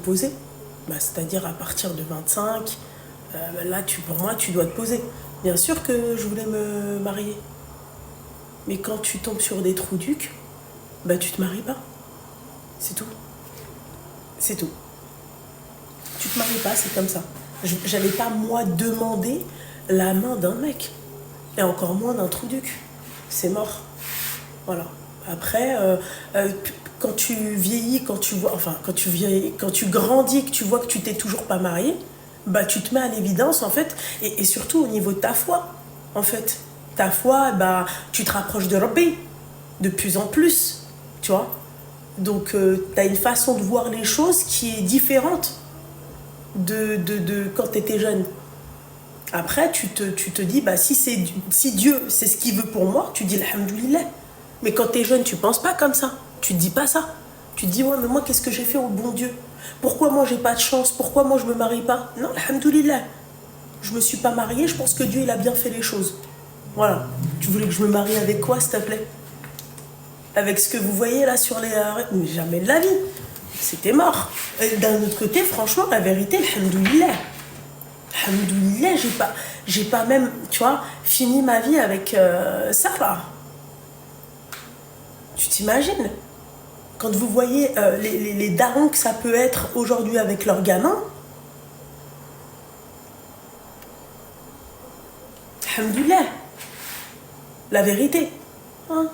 poser. Bah, c'est-à-dire à partir de 25, là, pour moi, tu dois te poser. Bien sûr que je voulais me marier. Mais quand tu tombes sur des trous du cul, bah tu te maries pas. C'est tout. C'est tout. Tu te maries pas, c'est comme ça. J'allais pas, moi, demander la main d'un mec. Et encore moins d'un trou du cul. C'est mort. Voilà. Après, quand tu vieillis, quand tu vois, enfin, quand tu grandis, que tu vois que tu t'es toujours pas marié, bah tu te mets à l'évidence, en fait, et surtout au niveau de ta foi, en fait. Ta foi, bah, tu te rapproches de Rabbi de plus en plus, tu vois. Donc, tu as une façon de voir les choses qui est différente de quand tu étais jeune. Après, tu te dis, bah, si Dieu, c'est ce qu'il veut pour moi, tu dis Alhamdoulilah. Mais quand tu es jeune, tu penses pas comme ça. Tu te dis pas ça. Tu te dis, ouais, mais moi, qu'est-ce que j'ai fait au bon Dieu? Pourquoi moi, j'ai pas de chance? Pourquoi moi, je me marie pas? Non, Alhamdoulilah. Je me suis pas mariée, je pense que Dieu, il a bien fait les choses. Voilà. Tu voulais que je me marie avec quoi, s'il te plaît? Avec ce que vous voyez là sur les... Mais jamais de la vie. C'était mort. D'un autre côté, franchement, la vérité, alhamdoulilah. Alhamdoulilah, j'ai pas même, tu vois, fini ma vie avec ça, là. Tu t'imagines? Quand vous voyez les darons que ça peut être aujourd'hui avec leurs gamins, alhamdoulilah. La vérité. Hein?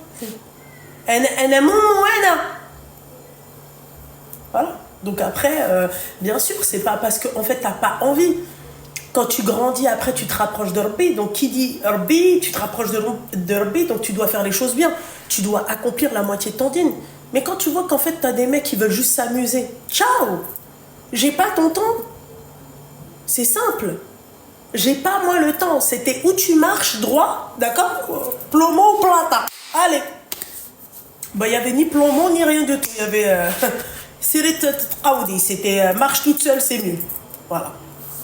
Voilà. Donc après, bien sûr, c'est pas parce que en fait t'as pas envie. Quand tu grandis, après tu te rapproches de Rabbi. Donc qui dit Rabbi, tu te rapproches de Rabbi, donc tu dois faire les choses bien. Tu dois accomplir la moitié de ton dîne. Mais quand tu vois qu'en fait t'as des mecs qui veulent juste s'amuser, ciao. J'ai pas ton temps. C'est simple. J'ai pas moi le temps. C'était où tu marches droit, d'accord? Plomo ou plata. Allez. Bah, il n'y avait ni plombon ni rien de tout. Il y avait. C'était marche toute seule, c'est mieux. Voilà.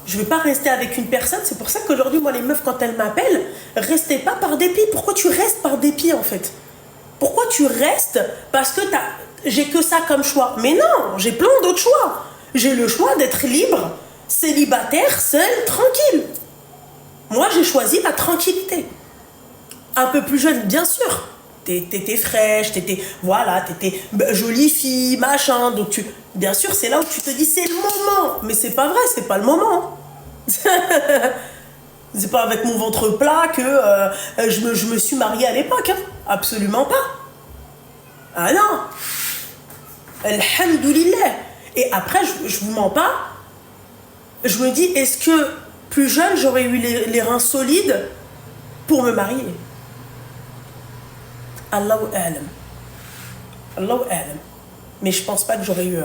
Je ne vais pas rester avec une personne. C'est pour ça qu'aujourd'hui, moi, les meufs, quand elles m'appellent, restez pas par dépit. Pourquoi tu restes par dépit, en fait? Pourquoi tu restes parce que j'ai que ça comme choix? Mais non, j'ai plein d'autres choix. J'ai le choix d'être libre, célibataire, seule, tranquille. Moi, j'ai choisi la tranquillité. Un peu plus jeune, bien sûr. T'étais fraîche, voilà, t'étais jolie fille, machin. Donc bien sûr, c'est là où tu te dis c'est le moment. Mais c'est pas vrai, c'est pas le moment. C'est pas avec mon ventre plat que je me suis mariée à l'époque. Hein. Absolument pas. Ah non. Alhamdoulilah. Et après, je vous mens pas. Je me dis, est-ce que plus jeune, j'aurais eu les reins solides pour me marier? Allahu a'lam. Allahu a'lam. Mais je pense pas que j'aurais eu...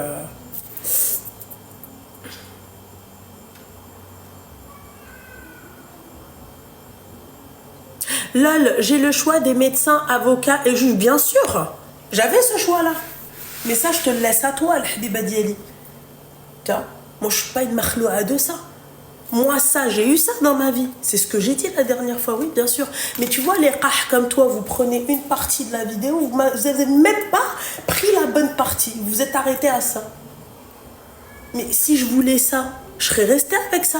Lol, j'ai le choix des médecins, avocats et juges, bien sûr. J'avais ce choix-là. Mais ça, je te le laisse à toi, Al-Habiba Diali. Moi, je suis pas une makhloua de ça. Moi, ça, j'ai eu ça dans ma vie. C'est ce que j'ai dit la dernière fois, oui, bien sûr. Mais tu vois, les qah comme toi, vous prenez une partie de la vidéo, vous n'avez même pas pris la bonne partie. Vous vous êtes arrêté à ça. Mais si je voulais ça, je serais restée avec ça.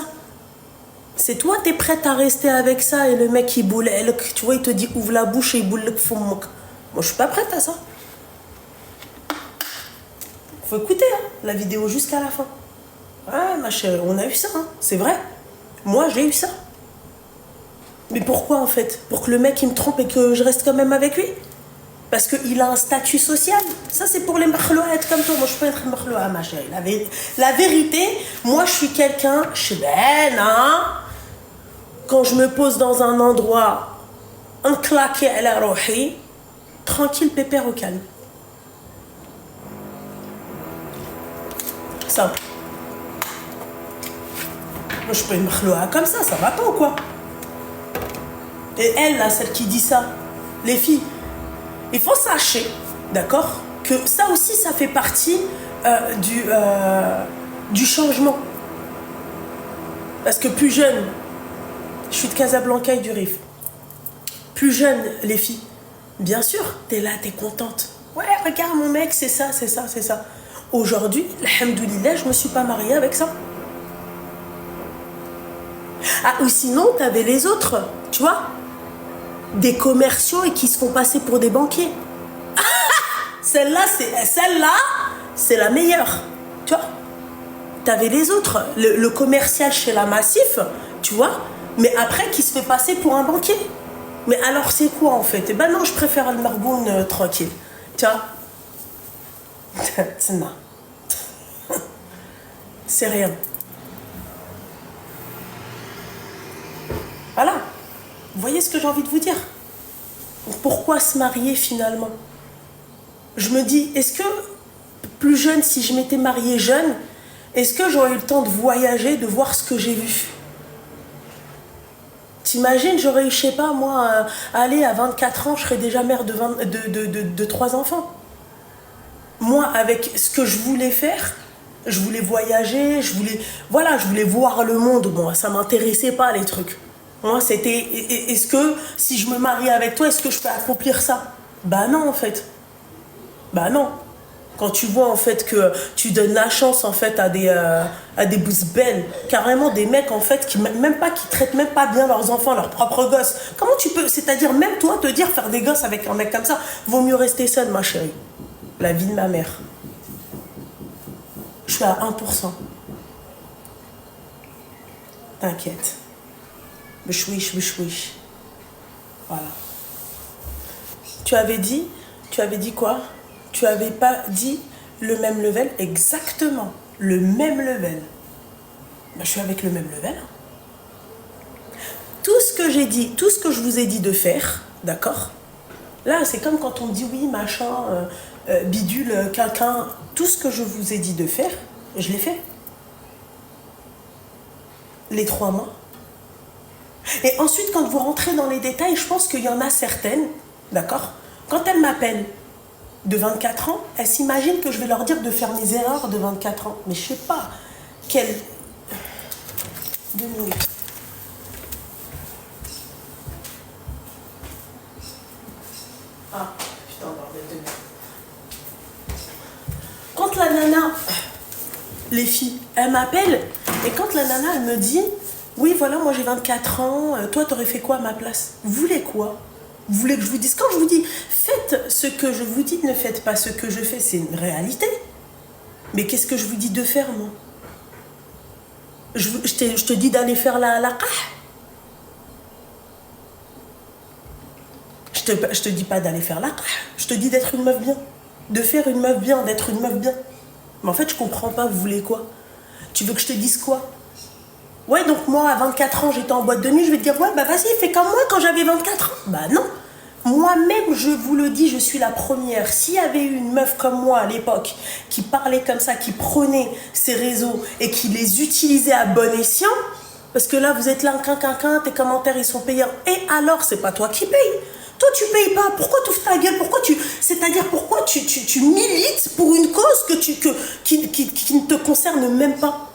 C'est toi, t'es prête à rester avec ça et le mec, il boule, tu vois, il te dit ouvre la bouche et il boule le foumouk. Moi, je suis pas prête à ça. Faut écouter hein, la vidéo jusqu'à la fin. Ouais, ma chérie, on a eu ça, hein. C'est vrai. Moi, j'ai eu ça. Mais pourquoi, en fait? Pour que le mec, il me trompe et que je reste quand même avec lui? Parce qu'il a un statut social. Ça, c'est pour les makhlouat comme toi. Moi, je peux être makhlouat, ma chérie. La vérité, moi, je suis quelqu'un, je suis belle, hein? Quand je me pose dans un endroit, un claqué à la rohi, tranquille, pépère au calme. Simple. Moi, je peux une makhloua comme ça va pas ou quoi? Et elle, là, celle qui dit ça, les filles, il faut sachez, d'accord, que ça aussi, ça fait partie du changement. Parce que plus jeune, je suis de Casablanca et du Rif. Plus jeune, les filles, bien sûr, t'es là, t'es contente. Ouais, regarde mon mec, c'est ça, c'est ça, c'est ça. Aujourd'hui, alhamdoulilah, je me suis pas mariée avec ça. Ah, ou sinon, t'avais les autres, tu vois, des commerciaux et qui se font passer pour des banquiers. Celle-là, c'est la meilleure, tu vois. T'avais les autres, le commercial chez la Massif, tu vois, mais après qui se fait passer pour un banquier. Mais alors c'est quoi en fait? Eh ben non, je préfère le margoun tranquille, tu vois. C'est rien. Voilà. Vous voyez ce que j'ai envie de vous dire? Pourquoi se marier finalement? Je me dis, est-ce que plus jeune, si je m'étais mariée jeune, est-ce que j'aurais eu le temps de voyager, de voir ce que j'ai vu? T'imagines, j'aurais eu, je sais pas, moi, allez, à 24 ans, je serais déjà mère de 3 enfants. Moi, avec ce que je voulais faire, je voulais voyager, voilà, je voulais voir le monde. Moi, ça m'intéressait pas, les trucs. Moi, c'était, est-ce que, si je me marie avec toi, est-ce que je peux accomplir ça? Bah non, en fait. Bah non. Quand tu vois en fait que tu donnes la chance en fait à des bousses belles, carrément des mecs en fait qui traitent même pas bien leurs enfants, leurs propres gosses. Comment tu peux, c'est-à-dire même toi te dire faire des gosses avec un mec comme ça, vaut mieux rester seule ma chérie. La vie de ma mère. Je suis à 1%. T'inquiète. Bchouiche. Voilà. Tu avais dit quoi? Tu avais pas dit le même level? Exactement, le même level. Ben, je suis avec le même level. Tout ce que j'ai dit, tout ce que je vous ai dit de faire, d'accord? Là, c'est comme quand on me dit oui, machin, bidule, quelqu'un. Tout ce que je vous ai dit de faire, je l'ai fait. Les 3 mois. Et ensuite, quand vous rentrez dans les détails, je pense qu'il y en a certaines, d'accord? Quand elles m'appellent de 24 ans, elles s'imaginent que je vais leur dire de faire mes erreurs de 24 ans. Mais je sais pas quelle... 2 minutes. Ah, putain, bordel de merde. Quand la nana, les filles, elles m'appellent, et quand la nana, elle me dit, oui, voilà, moi j'ai 24 ans, toi, t'aurais fait quoi à ma place? Vous voulez quoi? Vous voulez que je vous dise? Quand je vous dis, faites ce que je vous dis, ne faites pas ce que je fais, c'est une réalité. Mais qu'est-ce que je vous dis de faire, moi? Je te dis d'aller faire la qah. Je te dis pas d'aller faire la qah. Je te dis d'être une meuf bien. De faire une meuf bien, d'être une meuf bien. Mais en fait, je comprends pas, vous voulez quoi? Tu veux que je te dise quoi? Ouais, donc moi, à 24 ans, j'étais en boîte de nuit, je vais te dire, ouais, bah vas-y, fais comme moi quand j'avais 24 ans. Bah non. Moi-même, je vous le dis, je suis la première. S'il y avait eu une meuf comme moi à l'époque qui parlait comme ça, qui prenait ces réseaux et qui les utilisait à bon escient, parce que là, vous êtes là, tes commentaires, ils sont payants. Et alors, c'est pas toi qui payes. Toi, tu payes pas. Pourquoi tu ouvres ta gueule? C'est-à-dire, pourquoi tu milites pour une cause qui ne te concerne même pas?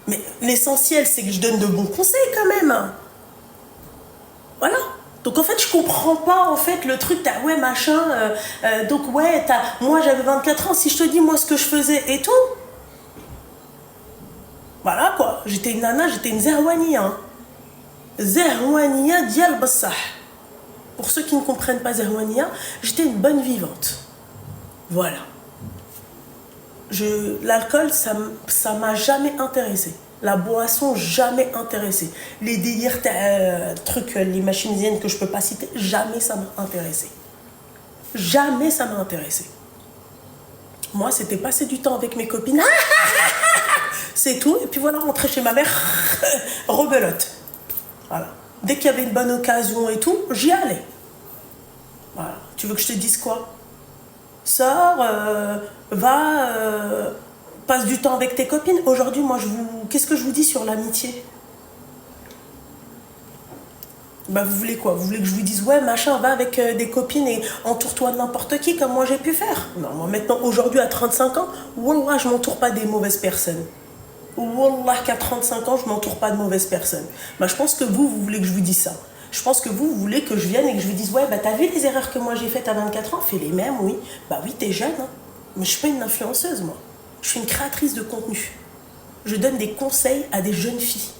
Mais l'essentiel, c'est que je donne de bons conseils quand même. Voilà. Donc en fait, je comprends pas en fait le truc, ouais machin, donc ouais, moi j'avais 24 ans, si je te dis moi ce que je faisais et tout. Voilà quoi, j'étais une nana, j'étais une zerwania. Hein. Zerwania dial bassah. Pour ceux qui ne comprennent pas zerwania, j'étais une bonne vivante. Voilà. L'alcool, ça m'a jamais intéressé. La boisson, jamais intéressé. Les délires, trucs, les machines zen que je peux pas citer, jamais ça m'a intéressé. Jamais ça m'a intéressé. Moi, c'était passer du temps avec mes copines. C'est tout. Et puis voilà, rentrer chez ma mère, rebelote. Voilà. Dès qu'il y avait une bonne occasion et tout, j'y allais. Voilà. Tu veux que je te dise quoi? Sors, va, passe du temps avec tes copines. Aujourd'hui, moi, qu'est-ce que je vous dis sur l'amitié? Bah, vous voulez quoi? Vous voulez que je vous dise, ouais, machin, va avec des copines et entoure-toi de n'importe qui, comme moi j'ai pu faire? Non, moi, maintenant, aujourd'hui, à 35 ans, wallah, je m'entoure pas des mauvaises personnes. Wallah, qu'à 35 ans, je m'entoure pas de mauvaises personnes. Bah, je pense que vous voulez que je vous dise ça. Je pense que vous voulez que je vienne et que je vous dise, ouais, bah, t'as vu les erreurs que moi j'ai faites à 24 ans? Fais les mêmes, oui. Bah oui, t'es jeune, hein. Mais je ne suis pas une influenceuse, moi. Je suis une créatrice de contenu. Je donne des conseils à des jeunes filles.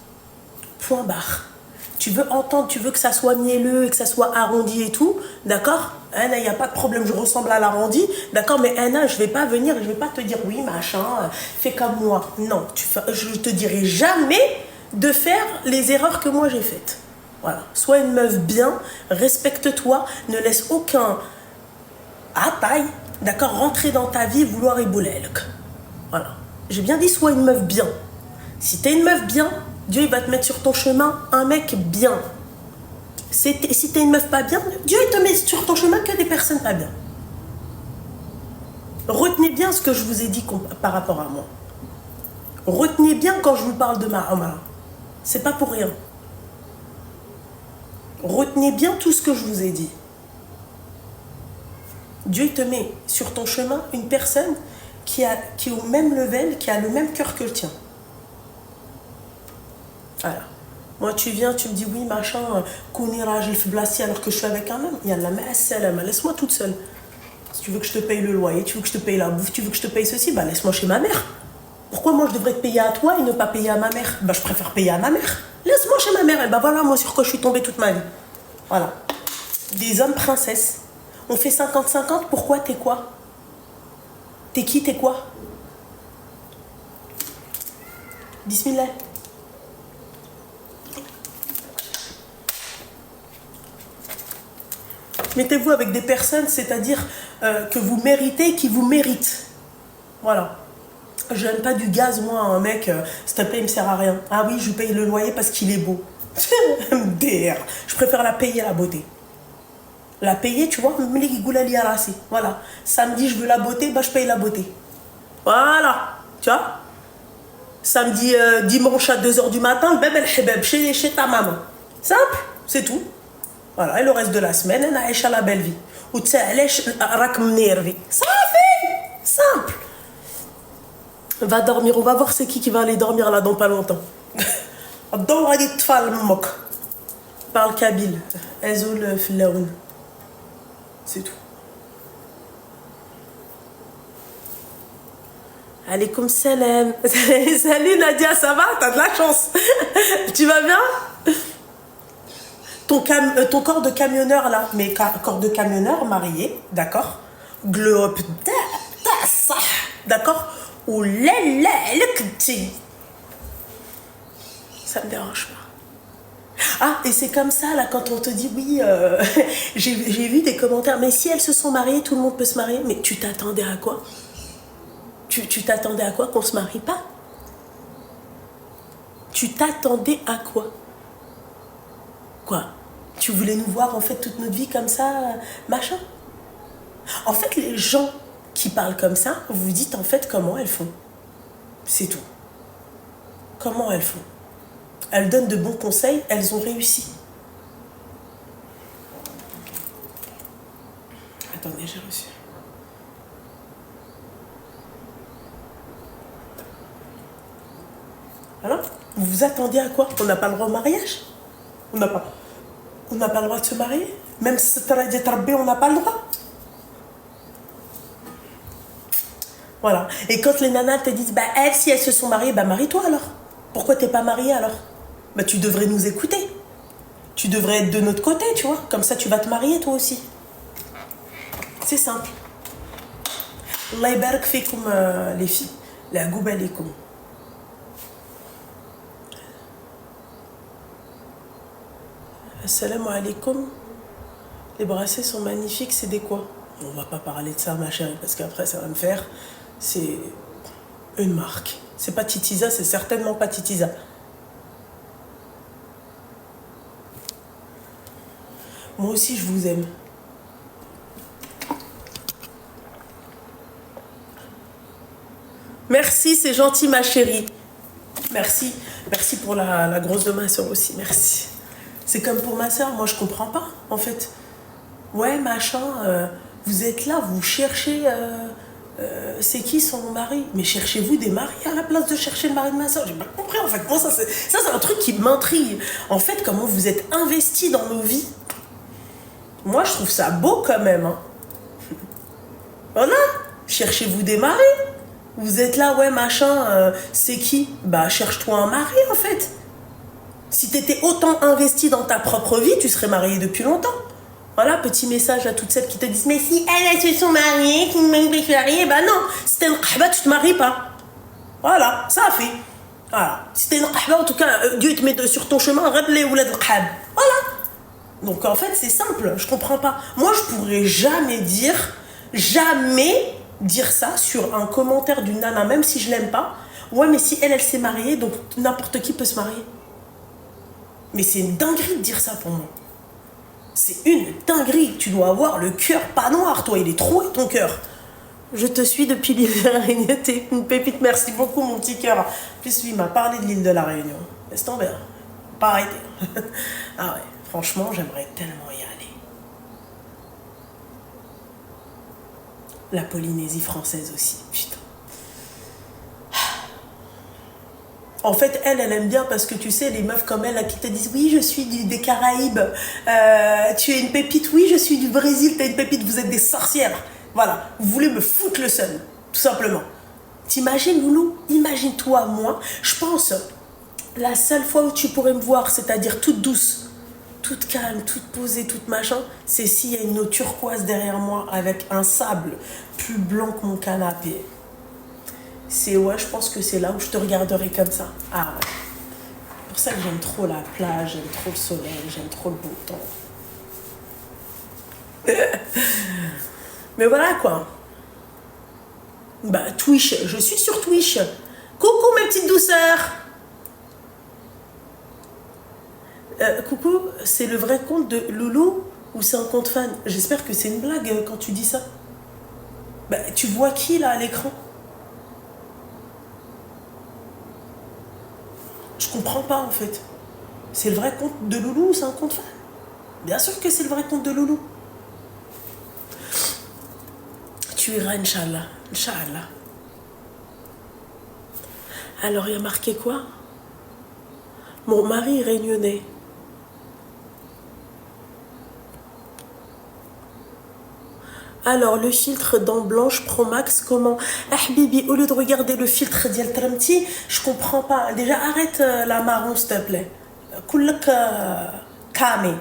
Point barre. Tu veux entendre, tu veux que ça soit mielleux et que ça soit arrondi et tout, d'accord? Anna, il n'y a pas de problème, je ressemble à l'arrondi, d'accord? Mais Anna, je ne vais pas venir, je ne vais pas te dire, oui, machin, fais comme moi. Non, je ne te dirai jamais de faire les erreurs que moi j'ai faites. Voilà. Sois une meuf bien, respecte-toi, ne laisse aucun taille, d'accord, rentrer dans ta vie, vouloir ébouler. Voilà. J'ai bien dit, sois une meuf bien. Si t'es une meuf bien, Dieu il va te mettre sur ton chemin un mec bien. Si t'es une meuf pas bien, Dieu il te met sur ton chemin que des personnes pas bien. Retenez bien ce que je vous ai dit par rapport à moi. Retenez bien quand je vous parle de Mahama. C'est pas pour rien. Retenez bien tout ce que je vous ai dit. Dieu il te met sur ton chemin une personne qui est au même level, qui a le même cœur que le tien. Voilà. Moi, tu viens, tu me dis oui, machin, Kounira, j'ai fait Blassi alors que je suis avec un homme. Yallah, laisse-moi toute seule. Si tu veux que je te paye le loyer, tu veux que je te paye la bouffe, tu veux que je te paye ceci, bah laisse-moi chez ma mère. Pourquoi moi je devrais te payer à toi et ne pas payer à ma mère? Bah je préfère payer à ma mère. Laisse-moi chez ma mère. Et bah voilà, moi sur quoi je suis tombée toute ma vie. Voilà. Des hommes princesses. On fait 50-50, pourquoi t'es quoi? T'es qui, t'es quoi? Bismillah. Mettez-vous avec des personnes, c'est-à-dire que vous méritez, qui vous méritent. Voilà. Je n'aime pas du gaz, moi, un mec, s'il te plaît, il me sert à rien. Ah oui, je paye le loyer parce qu'il est beau. MDR. Je préfère la payer, la beauté. La payer, tu vois, voilà. Samedi, je veux la beauté, bah je paye la beauté. Voilà. Tu vois? Samedi, dimanche à 2h du matin, bébé el hebeb, chez ta maman. Simple, c'est tout. Voilà, et le reste de la semaine, on a la belle vie. Ou tu sais, ça fait simple. Va dormir, on va voir c'est qui va aller dormir là dans pas longtemps. Parle kabyle. Ezoul Filaoun. C'est tout. Alaykoum salam. Salut Nadia, ça va? T'as de la chance. Tu vas bien? Ton corps de camionneur là, mais corps de camionneur marié, d'accord? Globe, d'accord? Ou ça me dérange pas. Ah, et c'est comme ça là quand on te dit oui, j'ai vu des commentaires, mais si elles se sont mariées, tout le monde peut se marier. Mais tu t'attendais à quoi? Tu t'attendais à quoi qu'on se marie pas? Tu t'attendais à quoi? Quoi? Tu voulais nous voir en fait toute notre vie comme ça, machin? En fait, les gens qui parlent comme ça, vous dites en fait comment elles font. C'est tout. Comment elles font? Elles donnent de bons conseils, elles ont réussi. Attendez, j'ai reçu. Alors, vous vous attendiez à quoi? On n'a pas le droit au mariage? On n'a pas le droit de se marier? Même si c'est d'être rambé, on n'a pas le droit. Voilà. Et quand les nanas te disent, bah elles, si elles se sont mariées, bah marie-toi alors. Pourquoi t'es pas mariée alors? Bah tu devrais nous écouter. Tu devrais être de notre côté, tu vois. Comme ça, tu vas te marier toi aussi. C'est simple. Allah yabarak fikoum les filles. La gouba alikoum. Assalamu alaikum. Les bracelets sont magnifiques, c'est des quoi? On va pas parler de ça, ma chérie, parce qu'après, ça va me faire... C'est une marque. C'est pas Titiza, c'est certainement pas Titiza. Moi aussi, je vous aime. Merci, c'est gentil, ma chérie. Merci. Merci pour la grosse de ma soeur aussi, merci. C'est comme pour ma soeur, moi je comprends pas, en fait. Ouais, machin, vous êtes là, vous cherchez... c'est qui son mari? Mais cherchez-vous des maris à la place de chercher le mari de ma soeur? J'ai pas compris, en fait. Moi, ça c'est un truc qui m'intrigue. En fait, comment vous êtes investis dans nos vies. Moi, je trouve ça beau quand même. Hein. Voilà. Cherchez-vous des maris. Vous êtes là, ouais, machin, c'est qui? Bah, cherche-toi un mari, en fait. Si t'étais autant investi dans ta propre vie, tu serais marié depuis longtemps. Voilà, petit message à toutes celles qui te disent mais si elles se sont mariées, qui me mariée, bah non, si t'es une qahba, tu te maries pas. Voilà, ça a fait. Voilà. Si t'es une qahba, en tout cas, Dieu te met sur ton chemin, rappelez ou la qahb. Voilà. Donc en fait, c'est simple, je comprends pas. Moi, je pourrais jamais dire ça sur un commentaire d'une nana, même si je l'aime pas. Ouais, mais si elle s'est mariée, donc n'importe qui peut se marier. Mais c'est une dinguerie de dire ça pour moi. C'est une dinguerie. Tu dois avoir le cœur pas noir, toi. Il est troué, ton cœur. Je te suis depuis l'île de la Réunion. T'es une pépite. Merci beaucoup, mon petit cœur. En plus, lui, il m'a parlé de l'île de la Réunion. Laisse tomber. Pas arrêter. Ah ouais, franchement, j'aimerais tellement y aller. La Polynésie française aussi. Putain. En fait, elle aime bien parce que tu sais, les meufs comme elle là, qui te disent oui, je suis des Caraïbes, tu es une pépite, oui, je suis du Brésil, t'es une pépite, vous êtes des sorcières. Voilà, vous voulez me foutre le seum, tout simplement. T'imagines, Loulou? Imagine-toi, moi, je pense, la seule fois où tu pourrais me voir, c'est-à-dire toute douce, toute calme, toute posée, toute machin, c'est s'il y a une eau turquoise derrière moi avec un sable plus blanc que mon canapé. C'est ouais, je pense que c'est là où je te regarderai comme ça. Ah ouais. C'est pour ça que j'aime trop la plage, j'aime trop le soleil, j'aime trop le beau temps. Mais voilà quoi. Bah Twitch, je suis sur Twitch. Coucou mes petites douceurs. Coucou, c'est le vrai compte de Loulou ou c'est un compte fan? J'espère que c'est une blague quand tu dis ça. Bah tu vois qui là à l'écran? Je comprends pas en fait. C'est le vrai compte de Loulou ou c'est un compte fan? Bien sûr que c'est le vrai compte de Loulou. Tu iras, Inch'Allah. Inch'Allah. Alors, il y a marqué quoi? Mon mari est réunionnais. Alors, le filtre dents blanches Pro Max, comment? Ah, Bibi, au lieu de regarder le filtre d'Yal Tramti, je comprends pas. Déjà, arrête la marron, s'il te plaît. Koulak Kame.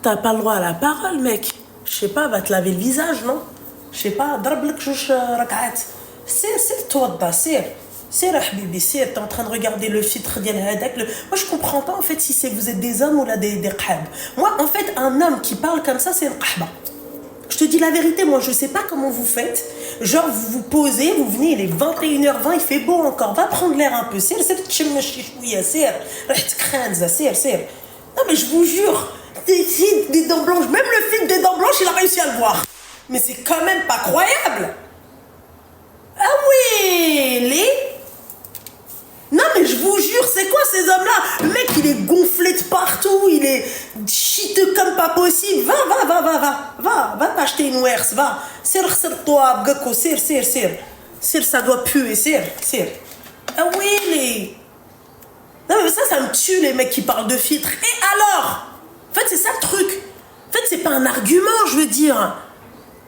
T'as pas le droit à la parole, mec. Je sais pas, va te laver le visage, non? Je sais pas, darblek jouch rak'at. C'est toi, c'est Habibi, c'est t'es en train de regarder le filtre d'Yal Hadak. Moi, je comprends pas, en fait, si vous êtes des hommes ou là des qahb. Moi, en fait, un homme qui parle comme ça, c'est un qahba. Je te dis la vérité, moi je sais pas comment vous faites. Genre vous vous posez, vous venez, il est 21h20, il fait beau encore. Va prendre l'air un peu. C'est non mais je vous jure, des dents blanches, même le film des dents blanches, il a réussi à le voir. Mais c'est quand même pas croyable. Ah oui, non mais je vous jure, c'est quoi ces hommes-là? Le mec, il est gonflé de partout, il est chiteux comme pas possible. Va t'acheter une wers, va. Sire-toi, bgako, sire. Sire, ça doit puer, sire. Ah oui, non mais ça me tue les mecs qui parlent de filtre. Et alors? En fait, c'est ça le truc. En fait, c'est pas un argument, je veux dire.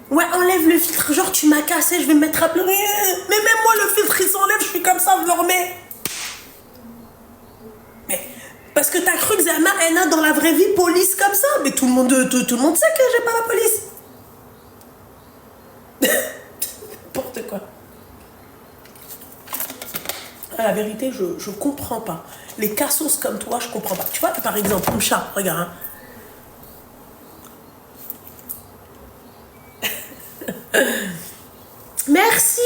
Ouais, enlève le filtre, genre tu m'as cassé, je vais me mettre à pleurer. Mais même moi, le filtre, il s'enlève, je suis comme ça, je le remets. Parce que t'as cru que Zama, elle a dans la vraie vie police comme ça. Mais tout le monde sait que j'ai pas la police. N'importe quoi. À la vérité, je comprends pas. Les cassos comme toi, je comprends pas. Tu vois, par exemple, un chat, regarde. Merci,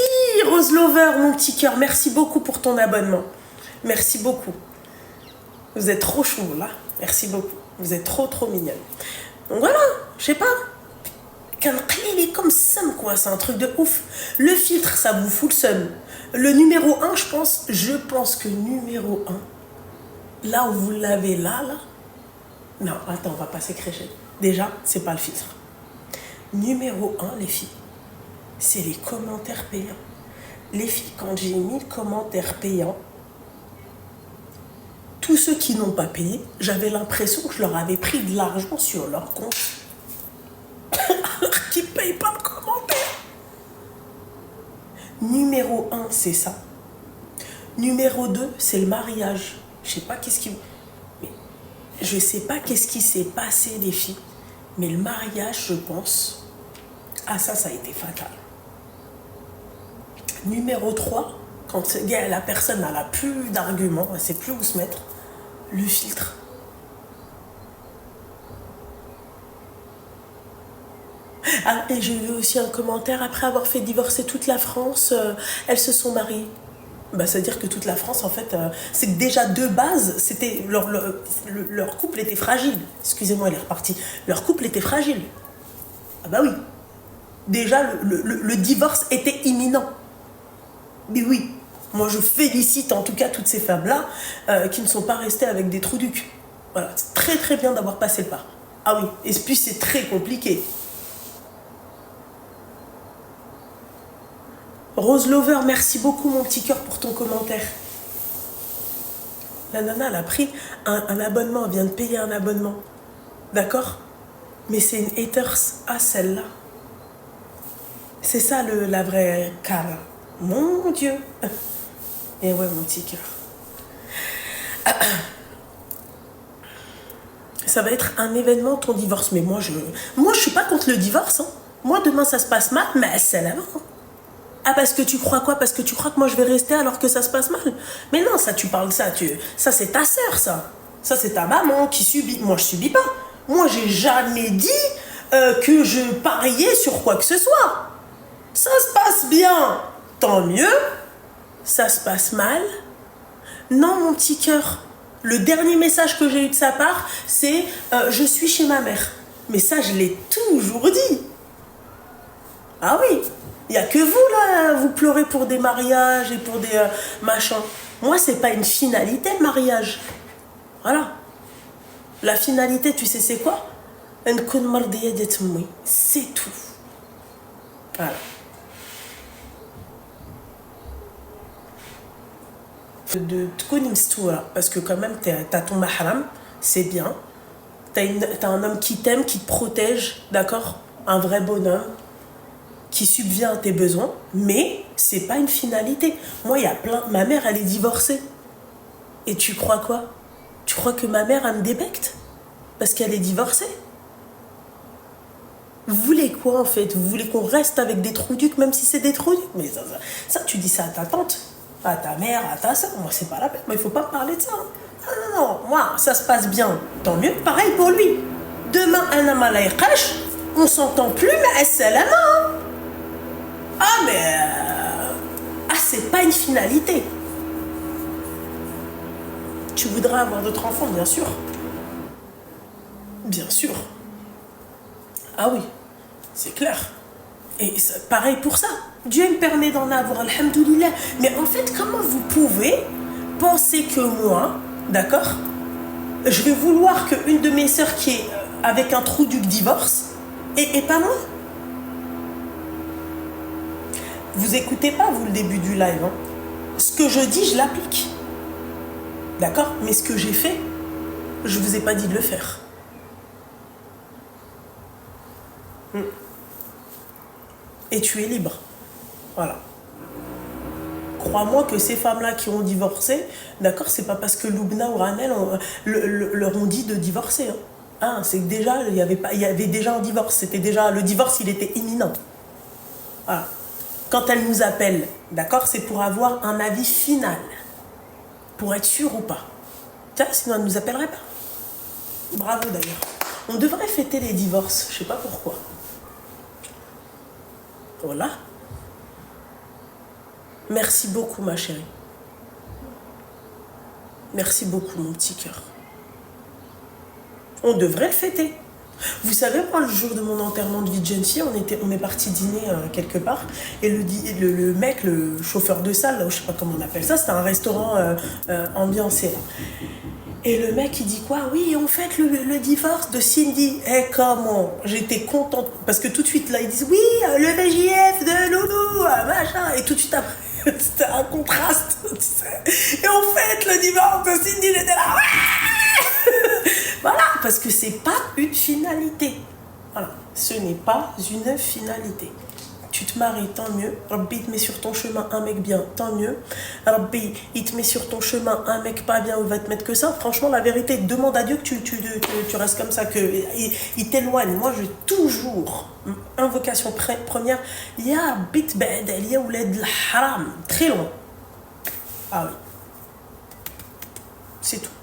Rose Lover, mon petit cœur. Merci beaucoup pour ton abonnement. Merci beaucoup. Vous êtes trop chou là. Merci beaucoup. Vous êtes trop mignonne. Donc voilà, je sais pas. Qu'un il est comme seum quoi, c'est un truc de ouf. Le filtre, ça vous fout le seum. Le numéro 1, je pense que numéro 1, là où vous l'avez là. Non, attends, on va pas s'écrécher. Déjà, c'est pas le filtre. Numéro 1, les filles, c'est les commentaires payants. Les filles, quand j'ai mis commentaires payants, tous ceux qui n'ont pas payé, j'avais l'impression que je leur avais pris de l'argent sur leur compte. Alors qu'ils ne payent pas le commentaire. Numéro un, c'est ça. Numéro 2, c'est le mariage. Je sais pas qu'est-ce qui... Mais je sais pas qu'est-ce qui s'est passé, les filles. Mais le mariage, je pense... Ah, ça a été fatal. Numéro 3, quand la personne n'a plus d'arguments, elle ne sait plus où se mettre, le filtre. Ah, et j'ai vu aussi un commentaire, après avoir fait divorcer toute la France, elles se sont mariées. Bah, c'est-à-dire que toute la France, en fait, c'est que déjà de base, c'était leur couple était fragile. Excusez-moi, elle est repartie. Leur couple était fragile. Ah bah oui. Déjà, le divorce était imminent. Mais oui, moi je félicite en tout cas toutes ces femmes-là qui ne sont pas restées avec des trous du cul. Voilà, c'est très très bien d'avoir passé le pas. Ah oui, et puis c'est très compliqué. Rose Lover, merci beaucoup mon petit cœur pour ton commentaire. La nana, elle a pris un abonnement, elle vient de payer un abonnement. D'accord? Mais c'est une haters à celle-là. C'est ça la vraie cara. Mon Dieu. Et ouais, mon petit cœur. Ça va être un événement, ton divorce. Mais moi, je suis pas contre le divorce. Hein. Moi, demain, ça se passe mal, mais c'est la main. Ah, parce que tu crois quoi? Parce que tu crois que moi, je vais rester alors que ça se passe mal? Mais non, ça, tu parles de ça. Ça, c'est ta sœur, ça. Ça, c'est ta maman qui subit. Moi, je subis pas. Moi, j'ai jamais dit que je pariais sur quoi que ce soit. Ça se passe bien, tant mieux. Ça se passe mal. Non, mon petit cœur. Le dernier message que j'ai eu de sa part, c'est je suis chez ma mère. Mais ça, je l'ai toujours dit. Ah oui, il n'y a que vous, là, vous pleurez pour des mariages et pour des machins. Moi, c'est pas une finalité, le mariage. Voilà. La finalité, tu sais, c'est quoi? C'est tout. Voilà. De Tkounimstoura, parce que quand même, t'as ton mahram, c'est bien. T'as un homme qui t'aime, qui te protège, d'accord? Un vrai bonhomme qui subvient à tes besoins, mais c'est pas une finalité. Moi, il y a plein... Ma mère, elle est divorcée. Et tu crois quoi? Tu crois que ma mère, elle me débecte? Parce qu'elle est divorcée? Vous voulez quoi, en fait? Vous voulez qu'on reste avec des trous-ducs, même si c'est des trous-ducs? Mais ça, tu dis ça à ta tante, à ta mère, à ta soeur. Moi, c'est pas la peine. Moi, il faut pas parler de ça. Hein. Non, moi, ça se passe bien. Tant mieux. Pareil pour lui. Demain, un amalaïkash, on s'entend plus, mais c'est la main. Ah, mais... Ah, c'est pas une finalité. Tu voudrais avoir d'autres enfants, bien sûr. Bien sûr. Ah oui, c'est clair. Et pareil pour ça. Dieu me permet d'en avoir, alhamdoulilah. Mais en fait, comment vous pouvez penser que moi, d'accord, je vais vouloir qu'une de mes sœurs qui est avec un trou du divorce et pas moi? Vous écoutez pas, vous, le début du live. Hein. Ce que je dis, je l'applique. D'accord? Mais ce que j'ai fait, je vous ai pas dit de le faire. Et tu es libre. Voilà. Crois-moi que ces femmes-là qui ont divorcé, d'accord, c'est pas parce que Loubna ou Ranel leur ont dit de divorcer. Hein. Hein, c'est que déjà, il y avait déjà un divorce. C'était déjà, le divorce, il était imminent. Voilà. Quand elles nous appellent, d'accord, c'est pour avoir un avis final. Pour être sûr ou pas. Tiens, sinon elles ne nous appelleraient pas. Bravo d'ailleurs. On devrait fêter les divorces, je sais pas pourquoi. Voilà. Merci beaucoup, ma chérie. Merci beaucoup, mon petit cœur. On devrait le fêter. Vous savez, moi, le jour de mon enterrement de vie de jeune fille, on est parti dîner quelque part. Et le mec, le chauffeur de salle, là, je sais pas comment on appelle ça, c'était un restaurant ambiancé. Là. Et le mec, il dit quoi? Oui, on fête le divorce de Cindy. Eh, comment? J'étais contente. Parce que tout de suite, là, ils disent, oui, le VJF de Loulou, machin. Et tout de suite après, c'était un contraste, tu sais. Et on fête le divorce de Cindy, j'étais là. Voilà, parce que c'est pas une finalité. Voilà, ce n'est pas une finalité. tu te maries, tant mieux. Rabbi, il te met sur ton chemin un mec bien, tant mieux. Rabbi, il te met sur ton chemin un mec pas bien, il va te mettre que ça. Franchement, la vérité, demande à Dieu que tu restes comme ça, qu'il t'éloigne. Moi, j'ai toujours invocation première. Ya Rabbi, t'ba'ad aliya oulad al-haram. Très loin. Ah oui. C'est tout.